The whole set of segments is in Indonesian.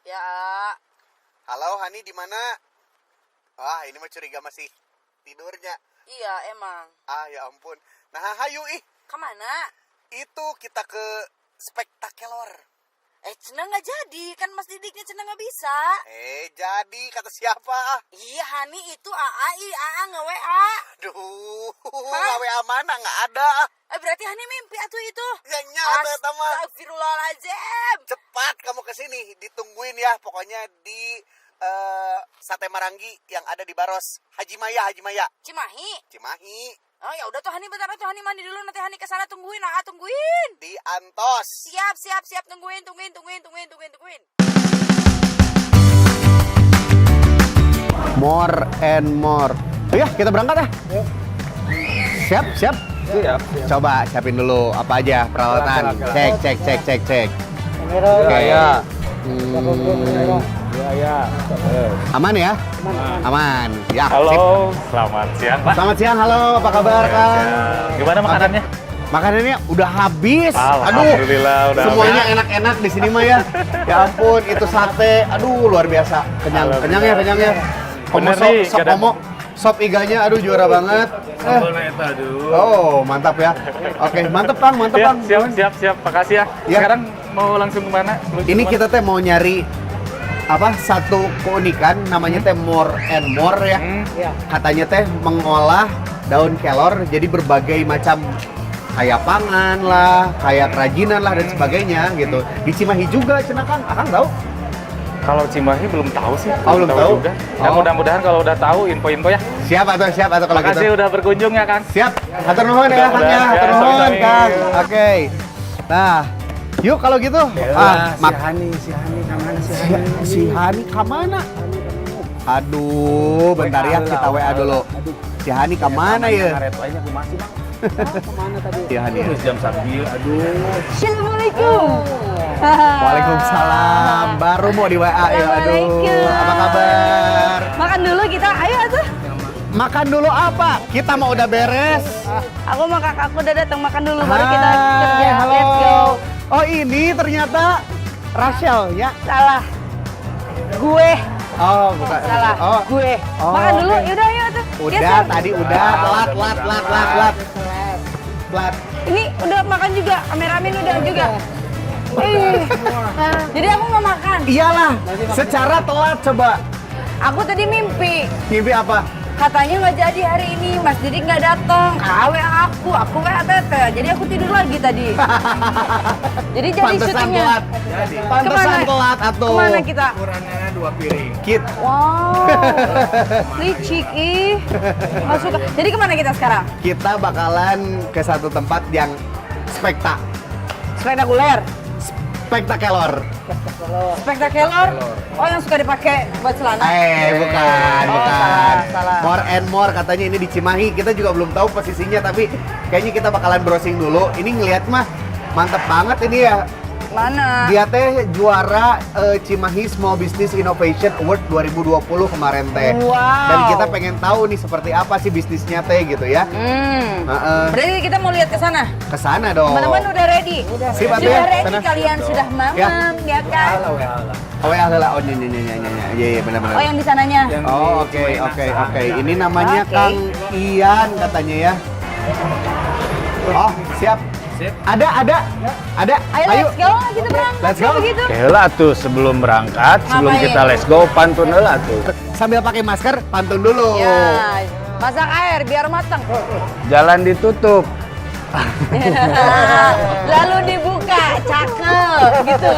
Ya. Halo Hani, di mana? Ah, ini mah curiga masih tidurnya. Iya, emang. Ah, ya ampun. Nah, hayu Kemana? itu kita ke Spektakelor. Cenah nggak jadi, kan Mas Didiknya Cenah nggak bisa. Jadi kata siapa? Iya, Hani itu AA nge-WA. Aduh, WA mana nggak ada. Berarti Hani mimpi atuh itu. Ya nyata teman. Astagfirullahaladzim. Cepat kamu kesini, ditungguin ya. Pokoknya di Sate Marangi yang ada di Baros. Haji Maya. Cimahi. Oh ya udah tuh Hani, bentar tuh Hani mandi dulu, nanti Hani kesana tungguin. Tungguin. Di Antos. Siap. Tungguin. More and more. Oh ya, kita berangkat ya. Siap. Siap. Coba siapin dulu apa aja peralatan. Cek. Oke ya. Ya. Aman ya? Aman. Ya. Halo, Sip. selamat siang Pak. Selamat siang. Halo, apa kabar Kang? Gimana makanannya? Makanannya udah habis. Alhamdulillah, udah semuanya habis. enak-enak di sini mah ya. Ya ampun, itu sate. Aduh, luar biasa. Kenyang ya. Bener nih, Sop iganya, aduh juara banget. Oh, mantap ya. Oke, mantap Bang. Siap. Makasih ya. Ya. Sekarang mau langsung kemana? Ini kita teh mau nyari satu keunikan namanya teh More and More ya. Katanya teh mengolah daun kelor jadi berbagai macam kayak pangan lah, kayak kerajinan lah dan sebagainya gitu. Di Cimahi juga cenah Kang, Akang tahu? Kalau Cimahi belum tahu sih. Belum tahu juga. Dan mudah-mudahan kalau udah tahu info-info ya. Siap atau kalau Makasih gitu. udah berkunjung ya Kang. Siap. Hatur nuhun ya Kang ya. Hatur nuhun sami-sami. Kang. Oke. Nah, yuk kalau gitu. Si Hani kemana? Aduh, bentar ya kita WA dulu. Si Hani kemana ya? Si Hani. Jam sambil, Assalamualaikum. Waalaikumsalam. Baru mau di WA ya. Aduh, apa kabar? Makan dulu kita, ayo atuh. Makan dulu apa? Kita mau udah beres. Aku sama kakakku udah datang, makan dulu baru kita Hai, kerja. halo. Let's go. Oh ini ternyata Rachel ya? Salah. Gue. Oh bukan. Salah. Oh. Gue. Oh, Makan dulu, oke. yaudah ayo atuh. Udah, tadi udah. Telat. Ini udah makan juga, kameramen udah juga. Jadi aku nggak makan. Iyalah, secara telat coba. Aku tadi mimpi. Mimpi apa? Katanya nggak jadi hari ini, Mas Didik nggak datang. Awe aku WA Tete. Jadi aku tidur lagi tadi. Jadi Pantesan syutingnya. telat. Pantesan telat atuh. Kemana kita? Kurangannya 2 piring. Wow. Licik ih. Nggak suka. Jadi kemana kita sekarang? Kita bakalan ke satu tempat yang Spektakuler. spektakelor. Spektakuler. Oh yang suka dipakai buat celana. Bukan. Salah. More and more katanya ini di Cimahi. Kita juga belum tahu posisinya, tapi kayaknya kita bakalan browsing dulu. Ini ngelihat mah mantep banget ini ya. Mana? Dia teh juara Cimahi Small Business Innovation Award 2020 kemarin teh. Wow. Dan kita pengen tahu nih seperti apa sih bisnisnya teh gitu ya. Berarti kita mau lihat ke sana. Ke sana dong. Teman-teman udah ready? Sip, atuh Sudah ya, ready sana. kalian, sudah mamam, ya kan? Oh ya lah, iya benar-benar. Oh yang di sananya? Oh oke. Ini namanya Oke. Kang Ian katanya ya. Oh siap. Ada. Ayo let's go, kita berangkat. Let's go. Begitu. Heula tuh sebelum berangkat, sebelum Ngapain? kita let's go pantun heula tuh. Sambil pakai masker, pantun dulu. Ya, masak air biar matang. Jalan ditutup. Lalu dibuka, cakep gitu.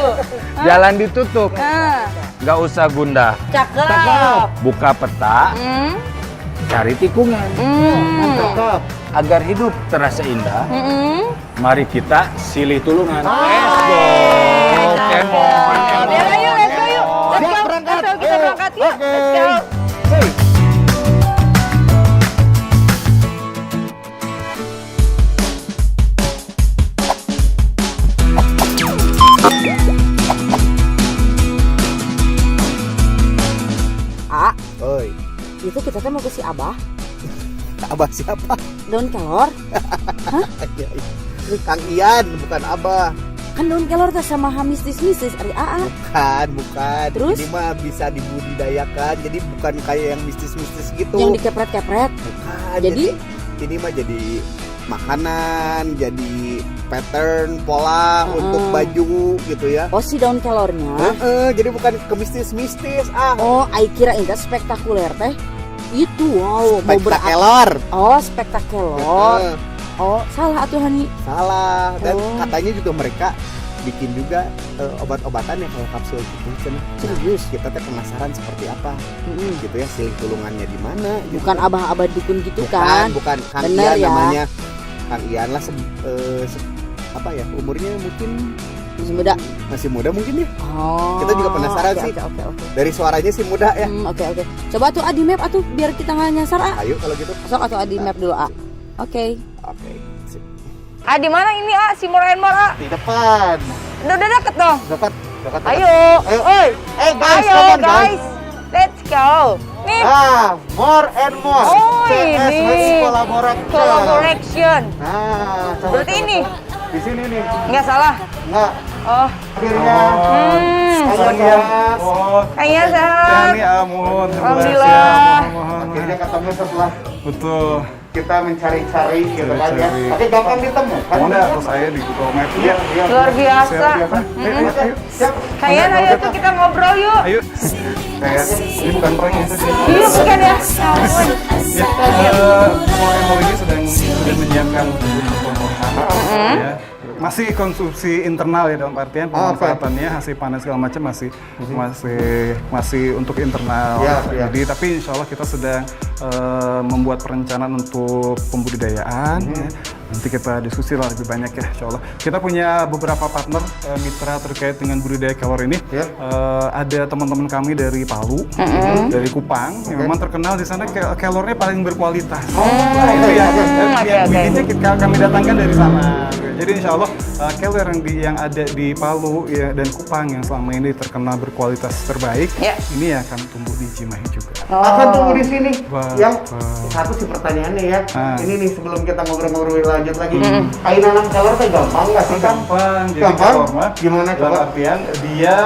Jalan ditutup. Nah, Nggak usah gundah. cakep. Buka peta, cari tikungan. Cakep. Agar hidup terasa indah, mari kita silih tulungan. Let's go. Come on. Ayo, let's go yuk. Let's Siap, go. berangkat. Let's go, kita Ayo. berangkat yuk. Oke. Let's go. Hey. Oi, Itu kita mau ke si Abah. Abah siapa? Daun kelor. Kang Ian, bukan Abah. Kan daun kelor teh sama mistis-mistis ari AA. Bukan. Terus? Ini mah bisa dibudidayakan, jadi bukan kayak yang mistis-mistis gitu. Yang dikepret-kepret. Bukan. Jadi ini mah jadi makanan, jadi pattern, pola untuk baju gitu ya. oh si daun kelornya. Jadi bukan ke mistis-mistis. Oh, ai kira itu spektakuler teh. Itu wow, mau Spektakelor. Oh, spektakelor. Oh, salah atuh Hani. Salah. Dan katanya juga mereka bikin juga obat-obatan yang kayak kapsul gitu. Serius, kita teh penasaran seperti apa. Gitu ya, siling tulungannya di mana. Bukan abah-abah dukun gitu Bukan, kan. bukan. Kang Bener Ian ya. namanya. Kang Ian lah apa ya, umurnya mungkin masih muda mungkin ya. Oh. Kita juga penasaran sih. Oke. Dari suaranya sih muda ya. Oke. Coba tuh Adi map atuh biar kita nggak nyasar Ayo kalau gitu. Sok atuh Adi map dulu Oke. Sip. Di mana ini si More and More Di depan. Udah deket dong. Dekat. Ayo. Oi. Guys, Ayo come on, guys. Let's go. Nih. More and More. Oh, CS ini. Collaboration. Coba. Berarti ini. Di sini nih. Nggak salah. Enggak. Oh. Akhirnya. Kayaknya sehat. Ini amun. Alhamdulillah. Akhirnya ketemu setelah Betul. kita mencari-cari gitu kan ya. Cari-cari. Tapi gampang ditemu kan? Udah, terus saya di Google Maps. Iya. Luar biasa. Siap. Kayaknya ayo tuh kita ngobrol yuk. Ayo. Kayak ini bukan prank ya. Iya bukan ya. Ampun. Mall ini sedang menyiapkan untuk pembuatan. Ya. Masih konsumsi internal ya, dalam artian pemanfaatannya hasil panen segala macam masih untuk internal. Iya. Jadi tapi insya Allah kita sedang membuat perencanaan untuk pembudidayaan. Ya. Nanti kita diskusi lah lebih banyak ya, insya Allah. Kita punya beberapa partner mitra terkait dengan budidaya kelor ini. Ada teman-teman kami dari Palu, dari Kupang, yang memang terkenal di sana kelornya paling berkualitas. Itu yang bibitnya kami datangkan dari sana. Jadi insya Allah kelor yang ada di Palu ya, dan Kupang yang selama ini terkenal berkualitas terbaik, ini akan tumbuh di Cimahi juga. Akan tunggu di sini. Wah, Yang wah. satu sih pertanyaannya ya. Ini Ini nih sebelum kita ngobrol-ngobrol lanjut lagi. Kain nanam kelor tuh gampang nggak sih kan? Gampang. Jadi Gampang? kelor mah Gimana dalam coba? artian dia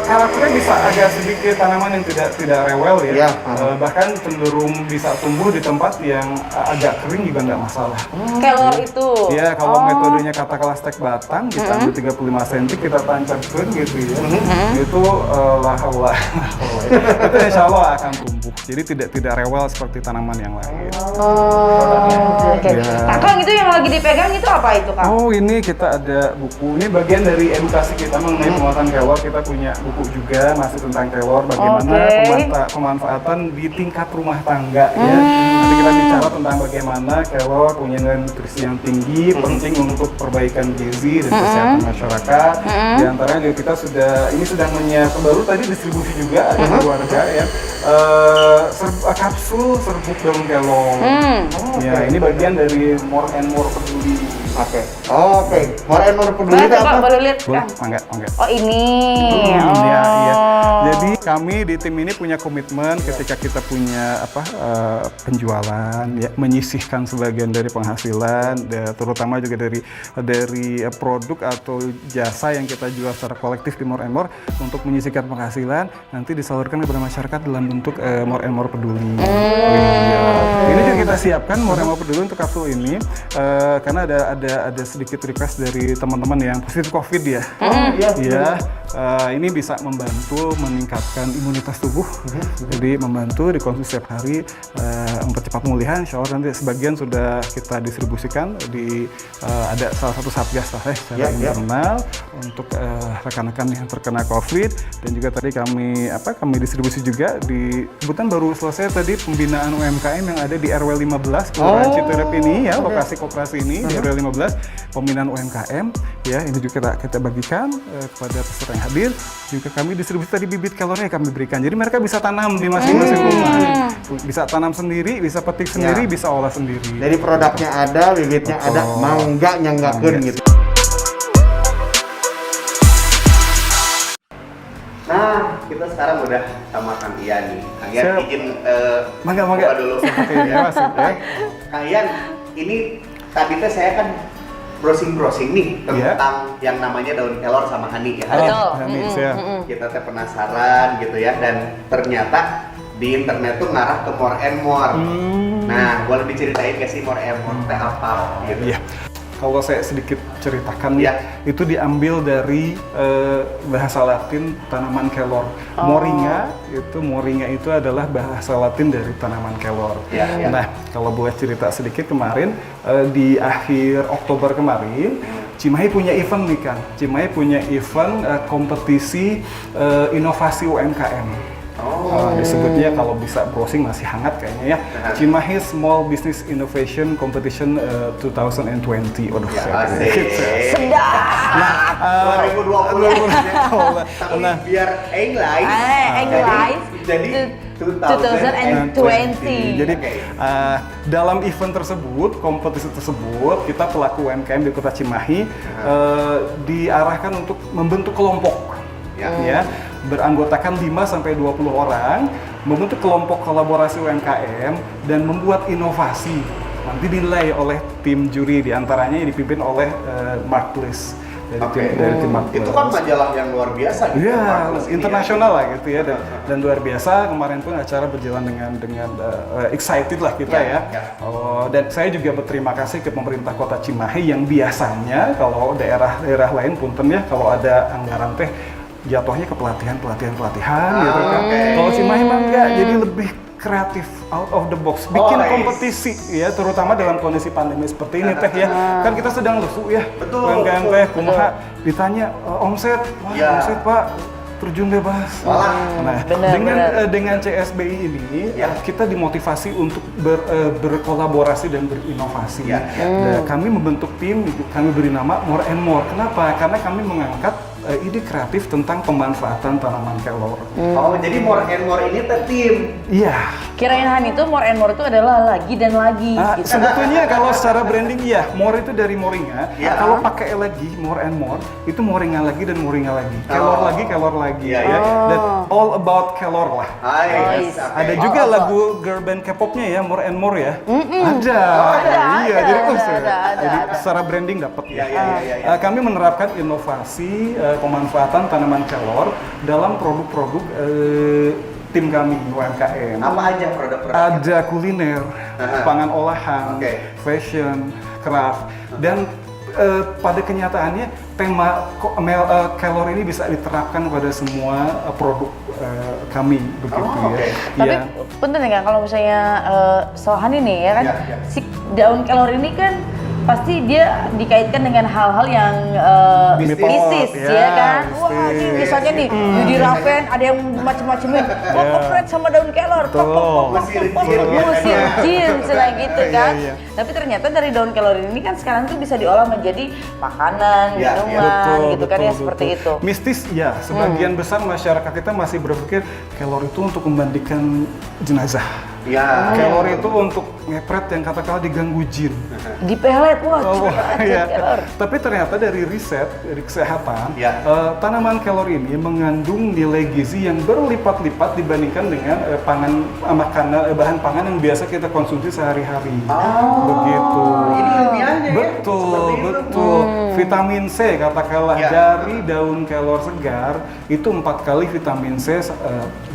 karakternya bisa agak sedikit tanaman yang tidak rewel ya. Iya. Bahkan cenderung bisa tumbuh di tempat yang agak kering juga nggak masalah. Kelor itu. Ya kalau metodenya katakanlah stek batang, kita ambil 35 cm, kita tancapkan gitu ya. Itu lah itu insya Allah akan tumbuh. Jadi tidak rewel seperti tanaman yang lain. Oke. Kang itu yang lagi dipegang itu apa itu Kang? Oh ini kita ada buku, ini bagian dari edukasi kita mengenai penguatan kelor. Kita punya buku juga masih tentang kelor, bagaimana pemanfaatan di tingkat rumah tangga ya. Nanti kita bicara tentang bagaimana kelor punya nilai nutrisi yang tinggi, penting untuk perbaikan gizi dan kesehatan masyarakat. Di antaranya juga kita sedang menyiapkan baru tadi distribusi juga ada keluarga ya. Kapsul serbuk daun kelor. Ya ini bagian dari More and More peduli. Oke. More and More peduli itu Coba apa? boleh lihat Boleh, Kang. mangga. Oh ini. Iya. Jadi kami di tim ini punya komitmen ketika kita punya penjualan, ya, menyisihkan sebagian dari penghasilan, terutama juga dari produk atau jasa yang kita jual secara kolektif di More and More untuk menyisihkan penghasilan, nanti disalurkan kepada masyarakat dalam bentuk More and More peduli. Ini juga kita siapkan More and More peduli untuk kapsul ini karena ada sedikit request dari teman-teman yang positif COVID ya. Iya. Ini bisa membantu meningkatkan imunitas tubuh, jadi membantu dikonsumsi setiap hari, mempercepat pemulihan. Insya Allah nanti sebagian sudah kita distribusikan ada salah satu satgas lah secara internal untuk rekan-rekan yang terkena COVID, dan juga tadi kami distribusi juga di kebetulan baru selesai tadi pembinaan UMKM yang ada di RW 15 Kelurahan Citerep ini ya, lokasi koperasi ini di RW 15 pembinaan UMKM ya. Ini juga kita bagikan kepada peserta yang hadir. Juga kami distribusi tadi bibit kelornya kami berikan, jadi mereka bisa tanam di masing-masing rumah, bisa tanam sendiri, bisa petik sendiri, bisa olah sendiri. Jadi produknya ada, bibitnya ada, mau nggak nyanggakeun gitu. Nah, kita sekarang udah sama Kang Ian nih. Kang Ian izin mangga buka dulu. Oke, ya, masuk ya. Kang Ian, ini tadi teh saya kan browsing nih Iya. tentang yang namanya daun kelor sama honey ya. Betul. Hanis ya. Kita teh penasaran gitu ya, dan ternyata di internet tuh ngarah ke more and more. Nah, boleh diceritain gak sih more and more teh apa gitu? Iya. Kalau saya sedikit ceritakan Iya. itu diambil dari bahasa Latin tanaman kelor. Moringa itu adalah bahasa Latin dari tanaman kelor. Iya, iya. Nah, kalau boleh cerita sedikit kemarin di akhir Oktober kemarin, Cimahi punya event nih kan. Cimahi punya event kompetisi inovasi UMKM. Disebutnya kalau bisa browsing masih hangat kayaknya ya. Cimahi Small Business Innovation Competition 2020. Waduh, Ya, asik. Sedap. 2020. Tapi Nah, biar English. English. Jadi 2020. Jadi Oke. dalam event tersebut, kompetisi tersebut, kita pelaku UMKM di Kota Cimahi diarahkan untuk membentuk kelompok, ya, beranggotakan 5 sampai 20 orang, membentuk kelompok kolaborasi UMKM dan membuat inovasi. Nanti dinilai oleh tim juri, diantaranya yang dipimpin oleh Mark Bliss dari tim Mark Bliss. Itu kan majalah yang luar biasa gitu. Iya, Marvelous ini internasional lah gitu ya, dan luar biasa. Kemarin pun acara berjalan dengan excited lah kita Ya, ya. Dan saya juga berterima kasih ke pemerintah Kota Cimahi yang biasanya kalau daerah-daerah lain punten ya, kalau ada anggaran teh jatuhnya ke pelatihan gitu kan. Kalau Cimahi mah enggak, jadi lebih kreatif, out of the box, bikin kompetisi ya, terutama dalam kondisi pandemi seperti ini teh ya. Kan kita sedang lesu ya. Betul, UMKM betul, teh kumaha ditanya omset, wah Ya. omset Pak terjun bebas. Nah, dengan CSBI ini kita dimotivasi untuk berkolaborasi dan berinovasi. Nah, kami membentuk tim, kami beri nama More and More. Kenapa? Karena kami mengangkat ide kreatif tentang pemanfaatan tanaman kelor. Oh, jadi more and more ini teh tim. Iya. Kirain Han itu more and more itu adalah lagi dan lagi. Gitu. Sebetulnya kalau secara branding ya, more itu dari moringa. Ya. Kalau pakai lagi, more and more, itu moringa lagi dan moringa lagi. Kelor lagi, kelor lagi. Iya, Ya. Dan all about kelor lah. Yes, Ada juga lagu girl band K-popnya ya, More and More ya. Ada. Iya, ada, jadi ada. secara branding dapat ya. Iya. Kami menerapkan inovasi pemanfaatan tanaman kelor dalam produk-produk tim kami UMKM. Apa aja produk-produk? Ada kuliner, pangan olahan, fashion, craft, dan pada kenyataannya tema kelor ini bisa diterapkan pada semua produk kami begitu ya. Tapi penting kan kalau misalnya Sohan ini ya kan, si daun kelor ini kan pasti dia dikaitkan dengan hal-hal yang mistis ya kan. Wah, ini misalnya nih Yudi Raven ada yang macam-macamin. Wah, kepret sama daun kelor. Musir jin selain gitu kan. Tapi ternyata dari daun kelor ini kan sekarang tuh bisa diolah menjadi makanan, minuman gitu kan ya, seperti itu. Mistis ya, sebagian besar masyarakat kita masih berpikir kelor itu untuk membandikan jenazah. Ya. Kelor itu untuk ngepret yang katakanlah diganggu jin. Di pelet, wah Iya. kelor. Tapi ternyata dari riset, dari kesehatan, tanaman kelor ini mengandung nilai gizi yang berlipat-lipat dibandingkan dengan bahan pangan yang biasa kita konsumsi sehari-hari. Begitu. Ini ilmiahnya Betul. Vitamin C katakanlah dari daun kelor segar itu 4 kali vitamin C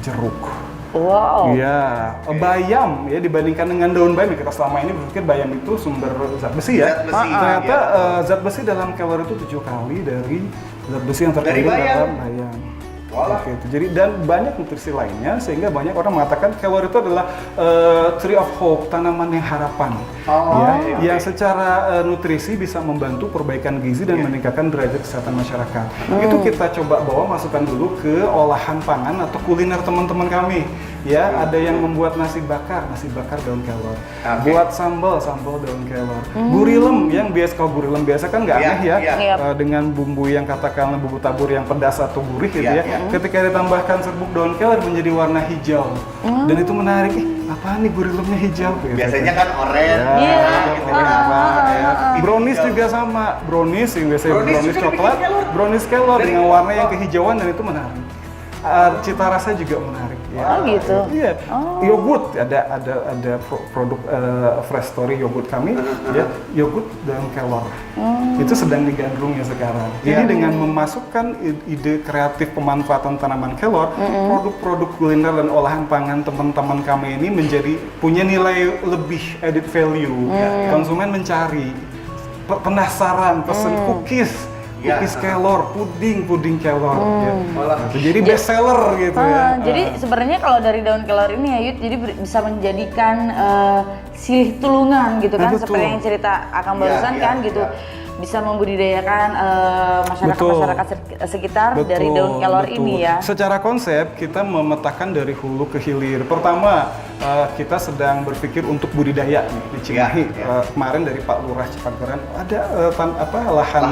jeruk. Wow. Iya, bayam ya dibandingkan dengan daun bayam, kita selama ini berpikir bayam itu sumber zat besi ya. Ternyata zat besi dalam kelor itu 7 kali dari zat besi yang terkandung dalam bayam. Oke, jadi dan banyak nutrisi lainnya sehingga banyak orang mengatakan kelor itu adalah tree of hope, tanaman yang harapan. Yang secara nutrisi bisa membantu perbaikan gizi dan meningkatkan derajat kesehatan masyarakat. Itu kita coba bawa masukkan dulu ke olahan pangan atau kuliner teman-teman kami. Ya, ada yang membuat nasi bakar daun kelor. Buat sambal daun kelor. Gurilem yang kalau gurilem biasa kan nggak aneh ya. Dengan bumbu yang katakanlah bumbu tabur yang pedas atau gurih gitu ya. Ketika ditambahkan serbuk daun kelor menjadi warna hijau. Dan itu menarik. Apaan nih gurilemnya hijau? Biasanya kan oranye. Brownies juga sama. Brownies yang biasanya brownies coklat, brownies kelor dengan warna yang kehijauan dan itu menarik. Cita rasa juga menarik. Oh gitu. Iya. Yogurt ada produk Fresh Story yogurt kami, ya yogurt daun kelor. Itu sedang digandrung ya sekarang. Jadi dengan memasukkan ide kreatif pemanfaatan tanaman kelor, produk-produk kuliner dan olahan pangan teman-teman kami ini menjadi punya nilai lebih added value. Konsumen mencari, penasaran, pesen cookies kelor, puding kelor. Jadi best seller gitu ya. Jadi sebenarnya kalau dari daun kelor ini ya Yud, jadi bisa menjadikan silih tulungan gitu kan, seperti yang cerita Akang barusan kan gitu. Bisa membudidayakan masyarakat sekitar dari daun kelor ini ya. Secara konsep kita memetakan dari hulu ke hilir. Pertama kita sedang berpikir untuk budidaya di Cimahi. Kemarin dari Pak Lurah Cipageran ada lahan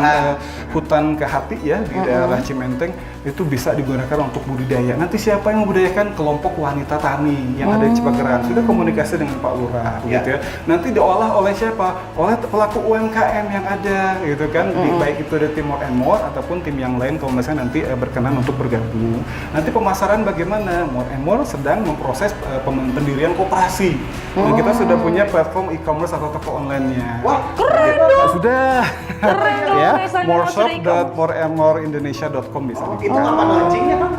hutan kehati ya di daerah Cimenteng itu bisa digunakan untuk budidaya. Nanti siapa yang membudidayakan? Kelompok wanita tani yang ada di Cipageran. Sudah komunikasi dengan Pak Lurah gitu ya. Nanti diolah oleh siapa? Oleh pelaku UMKM yang ada gitu kan, baik itu dari tim More and More ataupun tim yang lain kalau misalnya nanti berkenan untuk bergabung. Nanti pemasaran bagaimana? More and More sedang memproses pendirian koperasi. Dan kita sudah punya platform e-commerce atau toko online-nya. Wah, keren dong. Sudah. Keren dong. Ya, moreshop.moreandmoreindonesia.com bisa. Itu kapan launchingnya, Bang?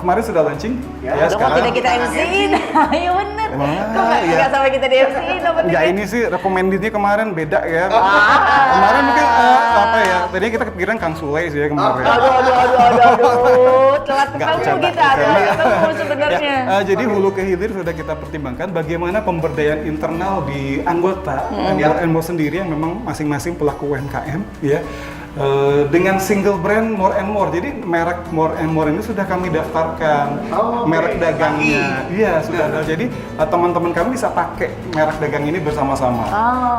Kemarin sudah launching. Ya sekarang kita MC-in. Ayo bener. Kok nggak sampai kita di MC-in? Enggak, ini sih recommended-nya kemarin beda ya. Kemarin mungkin tadinya kita kepikiran Kang Sule sih ya kemarin. Aduh, telat ketemu kita, sebenarnya. Jadi hulu ke hilir sudah kita pertimbangkan bagaimana pemberdayaan internal di anggota More sendiri yang memang masing-masing pelaku UMKM ya. Dengan single brand More and More, jadi merek More and More ini sudah kami daftarkan merek dagangnya, iya sudah ada. Jadi teman-teman kami bisa pakai merek dagang ini bersama-sama.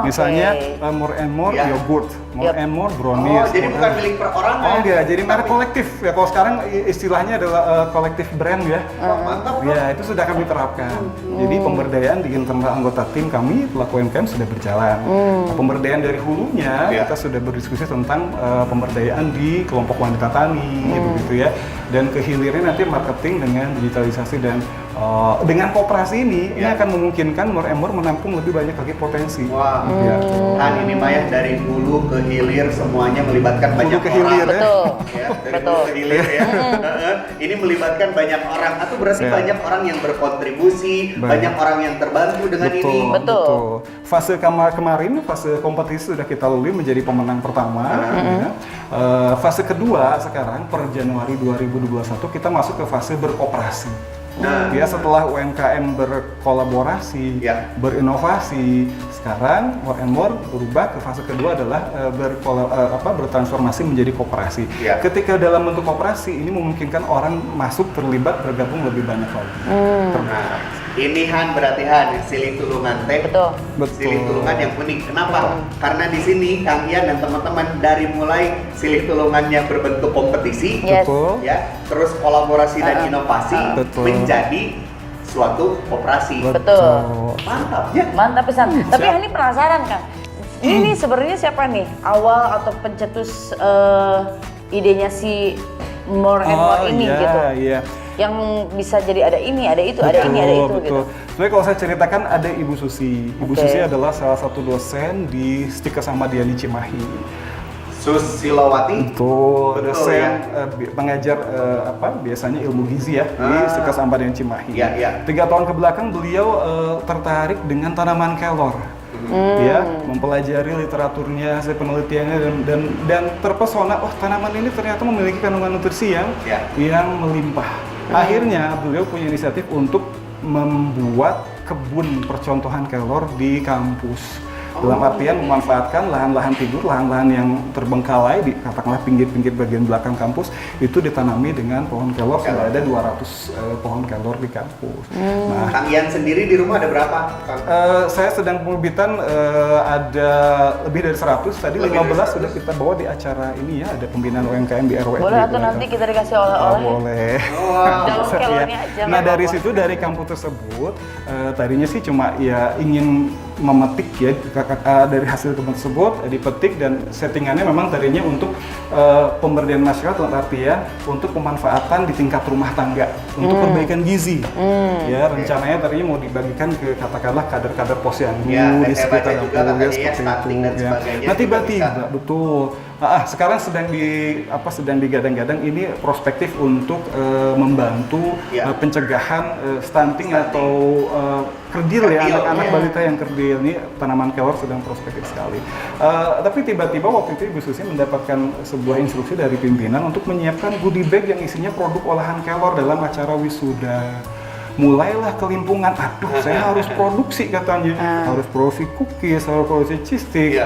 Misalnya More and More yogurt, More and More brownies. Jadi bukan milik perorangan. Oh enggak, jadi merek kolektif ya. Kalau sekarang istilahnya adalah kolektif brand ya. Mantap. Ya itu sudah kami terapkan. Jadi pemberdayaan di internal anggota tim kami pelaku UMKM sudah berjalan. Pemberdayaan dari hulunya kita sudah berdiskusi tentang pemberdayaan di kelompok wanita tani gitu ya, dan kehilirnya nanti marketing dengan digitalisasi dan dengan koperasi ini akan memungkinkan More and More menampung lebih banyak lagi potensi. Wah, kan ini Mah ya dari hulu ke hilir semuanya melibatkan banyak ke orang. hilir, betul. Ya, dari hulu ke hilir ya. Ini melibatkan banyak orang. Atau berarti banyak orang yang berkontribusi, banyak orang yang terbantu dengan ini. Betul. Fase kemarin, fase kompetisi sudah kita lalui menjadi pemenang pertama. Ya. Fase kedua sekarang per Januari 2021 kita masuk ke fase berkooperasi. Ya setelah UMKM berkolaborasi, berinovasi, sekarang More and More berubah ke fase kedua adalah bertransformasi menjadi koperasi. Ketika dalam bentuk koperasi ini memungkinkan orang masuk, terlibat, bergabung lebih banyak lagi. Ini Han berarti Han silih tulungan teh. Betul. Silih tulungan yang unik. Kenapa? Karena di sini Kang Ian dan teman-teman dari mulai silih tulungan yang berbentuk kompetisi, ya, terus kolaborasi dan inovasi menjadi suatu koperasi. Betul. Mantap ya. Mantap pisan. Tapi ini penasaran kan. Ini sebenarnya siapa nih awal atau pencetus idenya si More and More ini gitu? Yang bisa jadi ada ini, ada itu, ada ini, ada itu gitu. Sebenarnya kalau saya ceritakan ada Ibu Susi. Ibu Susi adalah salah satu dosen di Stika Ahmadiyah Cimahi. Susilowati. Betul, dosen pengajar biasanya ilmu gizi ya di Stika Ahmadiyah Cimahi. 3 tahun ke belakang beliau tertarik dengan tanaman kelor. Ya, mempelajari literaturnya, hasil penelitiannya dan terpesona, tanaman ini ternyata memiliki kandungan nutrisi yang melimpah. Akhirnya beliau punya inisiatif untuk membuat kebun percontohan kelor di kampus. Dalam artian memanfaatkan lahan-lahan tidur, lahan-lahan yang terbengkalai di katakanlah pinggir-pinggir bagian belakang kampus itu ditanami dengan pohon kelor. Sudah ada 200 pohon kelor di kampus. Nah, Kang Ian sendiri di rumah ada berapa? Saya sedang pembibitan ada lebih dari 100. Tadi 15 sudah kita bawa di acara ini ya, ada pembinaan UMKM di RW. Boleh atau nanti kita dikasih oleh-oleh? Boleh. Daun kelornya aja. Nah dari situ, dari kampus tersebut tadinya sih cuma ya ingin memetik ya dari hasil kebun tersebut, dipetik dan settingannya memang tadinya untuk pemberdayaan masyarakat, dalam artian untuk pemanfaatan di tingkat rumah tangga untuk perbaikan gizi. Ya, rencananya tadinya mau dibagikan ke katakanlah kader-kader posyandu di sekitar dapur ya, seperti itu ya. Nah, tiba-tiba betul. Sekarang sedang digadang-gadang ini prospektif untuk membantu pencegahan stunting atau kerdil ya, anak-anak balita yang kerdil. Ini tanaman kelor sedang prospektif sekali. Tapi tiba-tiba waktu itu Ibu Susi mendapatkan sebuah instruksi dari pimpinan untuk menyiapkan goodie bag yang isinya produk olahan kelor dalam acara wisuda. Mulailah kelimpungan, saya harus produksi katanya, harus produksi cookies, harus produksi cheese stick,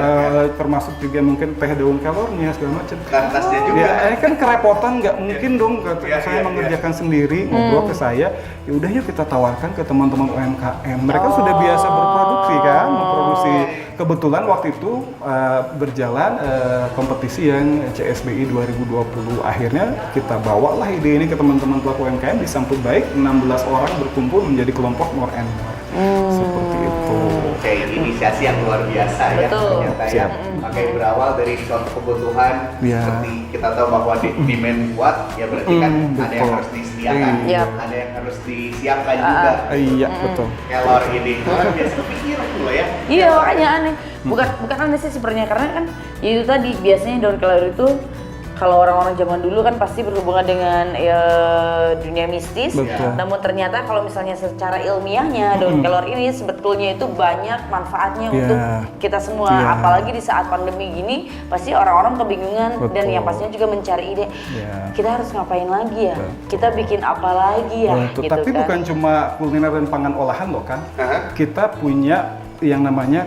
termasuk juga mungkin teh daun kelornya segala macam. Lantasnya juga. Ya, kan kerepotan, nggak mungkin dong saya mengerjakan sendiri. Ngobrol ke saya, ya udah yuk kita tawarkan ke teman-teman UMKM. Mereka sudah biasa berproduksi kan, memproduksi. Kebetulan waktu itu berjalan kompetisi yang CSBI 2020. Akhirnya kita bawalah ide ini ke teman-teman pelaku UMKM, disambut baik, 16 orang berkumpul menjadi kelompok More and More. Seperti itu. Oke, inisiasi yang luar biasa ya ternyata ya. Oke, berawal dari suatu kebutuhan seperti kita tahu bahwa demand kuat, ya berarti kan ada yang harus disediakan, ada yang harus disiapkan juga. Iya, betul. Kelor ini, orang biasa kepikir loh ya. Iya, makanya aneh. Bukan aneh sih sebenarnya, karena kan ya itu tadi biasanya daun kelor itu kalau orang-orang zaman dulu kan pasti berhubungan dengan dunia mistis. Betul. Namun ternyata kalau misalnya secara ilmiahnya daun kelor ini sebetulnya itu banyak manfaatnya untuk kita semua. Apalagi di saat pandemi gini pasti orang-orang kebingungan. Betul. Dan yang pastinya juga mencari ide. Kita harus ngapain lagi ya? Kita bikin apa lagi ya? Betul. Gitu Tapi kan. bukan cuma kuliner dan pangan olahan loh kan. Kita punya yang namanya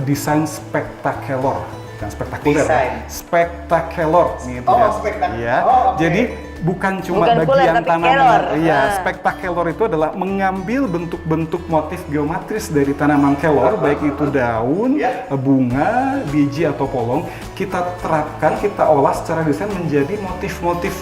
desain spektakelor. Bukan spektakuler, spektakelor gitu ya. Spektakuler. Jadi bukan cuma bagian tanaman. Iya, spektakelor itu adalah mengambil bentuk-bentuk motif geometris dari tanaman kelor, baik itu daun, bunga, biji atau polong, kita terapkan, kita olah secara desain menjadi motif-motif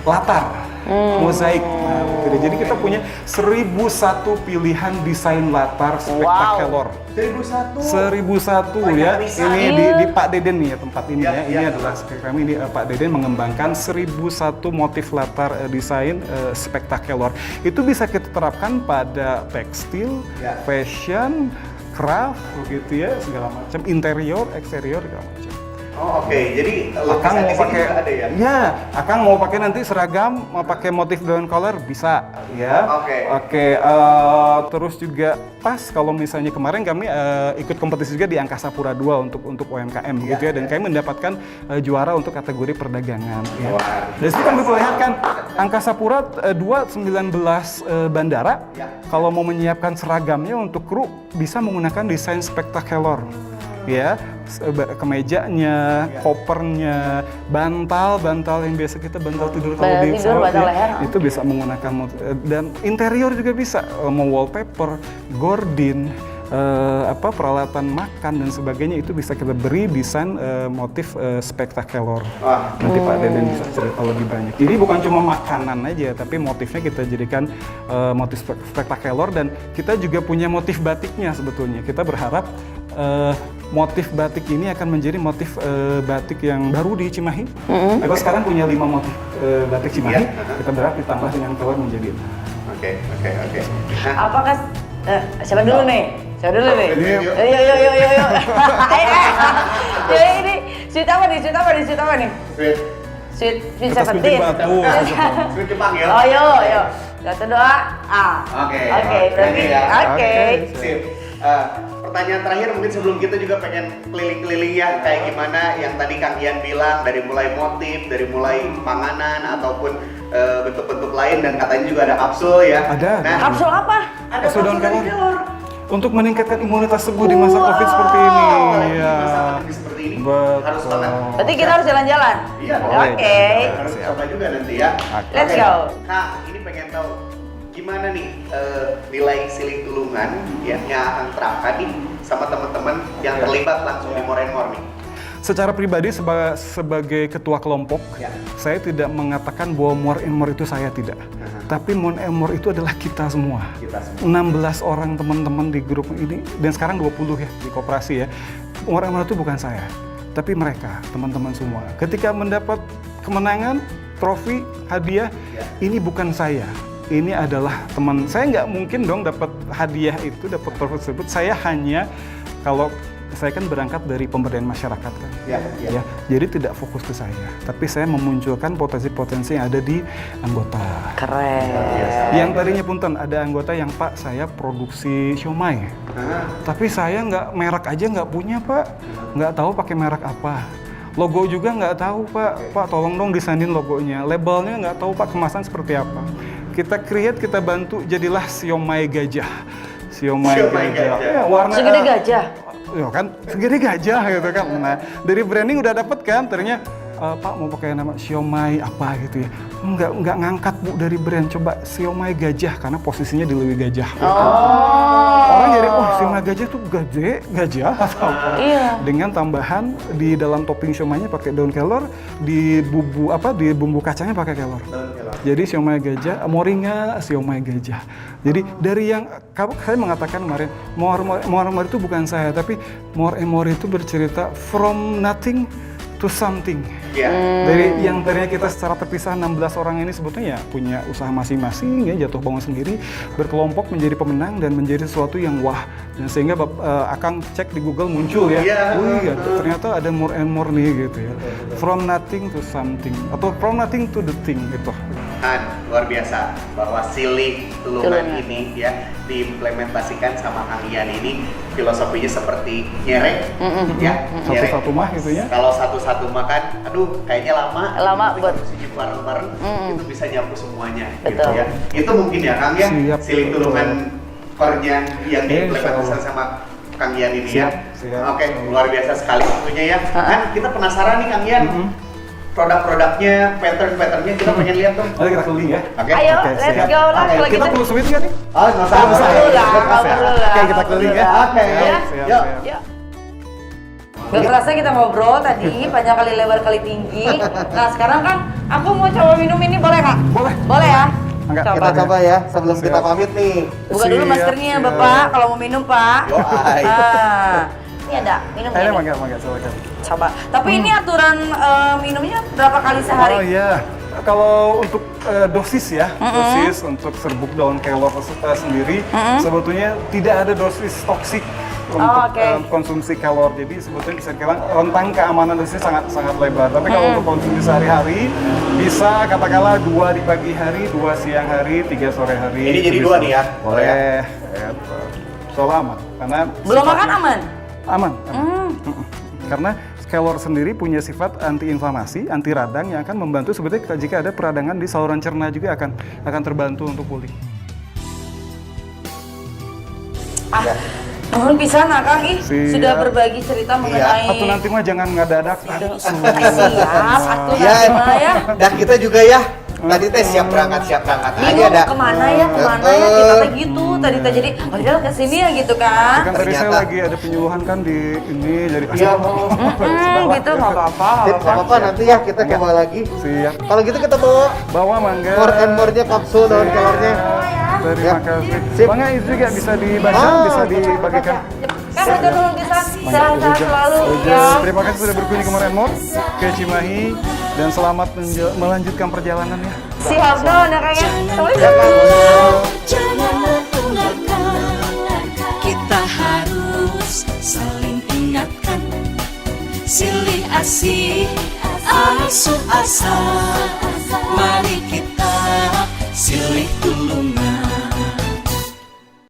latar. Mozaik. Nah, jadi kita punya 1001 pilihan desain latar spektakelor. 1001 ya. Ini di Pak Deden nih ya tempat ini ya. Ini adalah kami ini Pak Deden mengembangkan 1001 motif latar desain spektakelor. Itu bisa kita terapkan pada tekstil, fashion, craft begitu ya, segala macam, interior, eksterior segala macam. Oh, oke. Jadi Akang mau pakai ada ya? Ya, Akang mau pakai nanti seragam, mau pakai motif daun kelor bisa ya. Oke. Terus juga pas kalau misalnya kemarin kami ikut kompetisi juga di Angkasa Pura 2 untuk UMKM gitu ya, dan kami mendapatkan juara untuk kategori perdagangan ya. Dari situ kami perlihatkan Angkasa Pura 2 19 bandara kalau mau menyiapkan seragamnya untuk kru bisa menggunakan desain spektakelor. Ya, kemejanya, kopernya, bantal yang biasa kita bantal tidur kalau di pesawat itu bisa menggunakan dan interior juga bisa mau wallpaper, gordin, peralatan makan dan sebagainya itu bisa kita beri desain motif spektakelor. Nanti Pak Deden bisa cerita lebih banyak. Ini bukan cuma makanan aja, tapi motifnya kita jadikan motif spektakelor dan kita juga punya motif batiknya sebetulnya. Kita berharap motif batik ini akan menjadi motif batik yang baru di Cimahi. Kita sekarang punya 5 motif batik Cimahi. Kita berharap ditambah dengan kelor menjadi. Oke. Apakah siapa dulu nih? Yuk. Ayo. Ini sweet apa nih? Sweet 17. Sweet Jepang ya? Oh, yuk. 1, 2, Oke. berarti oke. Sip. Pertanyaan terakhir mungkin sebelum kita juga pengen keliling-keliling ya kayak gimana yang tadi Kang Ian bilang dari mulai motif, dari mulai panganan ataupun bentuk-bentuk lain dan katanya juga ada kapsul ya. Ada. Nah, Kapsul apa? ada kapsul daun dari kelor. Untuk meningkatkan imunitas tubuh di masa Covid seperti ini. Iya. Masa pandemi seperti ini harus banget. Berarti kita harus jalan-jalan. Iya. Oke. Harus coba juga nanti ya. Let's go. Nah, ini pengen tahu gimana nih nilai Siling Tulungan yang akan terapkan nih sama teman-teman yang terlibat langsung di More and More nih. Secara pribadi sebagai ketua kelompok, saya tidak mengatakan bahwa More and More itu saya tidak. Tapi More and More itu adalah kita semua. 16 orang teman-teman di grup ini, dan sekarang 20 ya di koperasi ya. More and More itu bukan saya, tapi mereka, teman-teman semua. Ketika mendapat kemenangan, trofi, hadiah, ini bukan saya. Ini adalah teman. Saya nggak mungkin dong dapat hadiah itu, dapat trofi tersebut. Saya hanya, kalau saya kan berangkat dari pemberdayaan masyarakat kan, ya, jadi tidak fokus ke saya, tapi saya memunculkan potensi-potensi yang ada di anggota. Keren. Yang tadinya punten ada anggota yang Pak saya produksi siomay, tapi saya nggak merek aja nggak punya Pak, nggak tahu pakai merek apa. Logo juga nggak tahu Pak tolong dong desainin logonya, labelnya nggak tahu Pak, kemasan seperti apa. Kita create, kita bantu, jadilah siomay gajah. Siomay gajah. Ya, warna segede gajah. Ya kan, segede gajah gitu kan. Nah, dari branding udah dapet kan, ternyata Pak mau pakai nama siomay apa gitu ya. Enggak ngangkat Bu dari brand, coba siomay gajah karena posisinya di lebih gajah. Orang jadi siomay gajah tuh gajah atau apa. Iya. Dengan tambahan di dalam topping siomaynya pakai daun kelor, di bumbu kacangnya pakai kelor. Jadi siomay gajah, moringa siomay gajah. Jadi dari yang saya mengatakan kemarin, More itu bukan saya, tapi More and More itu bercerita from nothing to something. Dari yang tadinya kita secara terpisah 16 orang ini sebetulnya ya punya usaha masing-masing ya, jatuh bangun sendiri, berkelompok menjadi pemenang dan menjadi sesuatu yang wah. Dan sehingga akan cek di Google muncul ya, iya ternyata ada More and More nih gitu ya. From nothing to something atau from nothing to the thing gitu. Luar biasa bahwa silih tulungan ini ya diimplementasikan sama Kang Ian ini filosofinya seperti nyerek ya, satu-satu mah gitu ya. Kalau satu-satu makan, aduh kayaknya lama buat senyum bareng-bareng itu bisa nyapu semuanya. Betul. Gitu ya. Itu mungkin ya Kang ya, Siap, silih tulungan core-nya yang diimplementasikan Insyaallah. sama Kang Ian ini ya. Siap. Oke, luar biasa sekali tentunya ya. Kan kita penasaran nih Kang Ian. Produk-produknya, pattern-patternnya kita pengen lihat dong. Mari kita keliling ya. Oke. Ayo, Oke, let's siap. go lah kalau Kita gitu. perlu sweet nggak nih? Oh, nggak usah. Nggak perlu lah, nggak perlu lah. Oke, kita keliling ya. Oke, Ya. yuk. Yuk. Gak kerasa kita ngobrol tadi, panjang kali lebar kali tinggi. Nah sekarang kan aku mau coba minum ini, boleh Kak? Boleh. Boleh ya? Enggak, Kita coba ya sebelum Siap. kita pamit nih. Buka dulu Siap, maskernya siap. Bapak, kalau mau minum Pak. Yo, ay. Ini ada, minum Ayo, ini. mangga, silakan. Coba. Tapi ini aturan minumnya berapa kali sehari? Oh iya, kalau untuk dosis ya, dosis untuk serbuk daun kelor sendiri, sebetulnya tidak ada dosis toksik untuk konsumsi kelor. Jadi sebetulnya bisa dibilang rentang keamanan dosisnya sangat lebar. Tapi kalau untuk konsumsi sehari-hari, bisa katakanlah 2 di pagi hari, 2 siang hari, 3 sore hari. Ini jadi Itu 2 bisa. nih ya? Boleh. Soal aman, karena Belum makan aman? aman. Karena kelor sendiri punya sifat anti-inflamasi, anti radang yang akan membantu sebetulnya jika ada peradangan di saluran cerna juga akan terbantu untuk pulih. Mohon pisan Kang Siap. sudah berbagi cerita mengenai Atau nanti mah jangan ngadadak. siap atuh Ya, nanti mah ya. dan kita juga ya. Tadi teh siap berangkat aja Bingung ada. kemana ya kita teh gitu tadi teh jadi padahal kesini ya gitu kan. Kan tadi saya Ternyata. lagi ada penyuluhan kan di ini jadi Iya. Gitu nggak apa-apa. Nggak apa-apa nanti ya kita coba lagi. Siap. Kalau gitu kita bawa Mangga. More and More-nya kapsul daun kelornya. Terima kasih. Sip. Mangga itu juga bisa dibaca, bisa dibagikan. Kan betul dulu bisa sehat-sehat selalu ya. Terima kasih sudah berkunjung ke More and More ke Cimahi dan selamat melanjutkan perjalanan ya. Siap dong ya kayaknya. Jangan tinggalkan, kita harus saling ingatkan. Silih asih, asuh asa,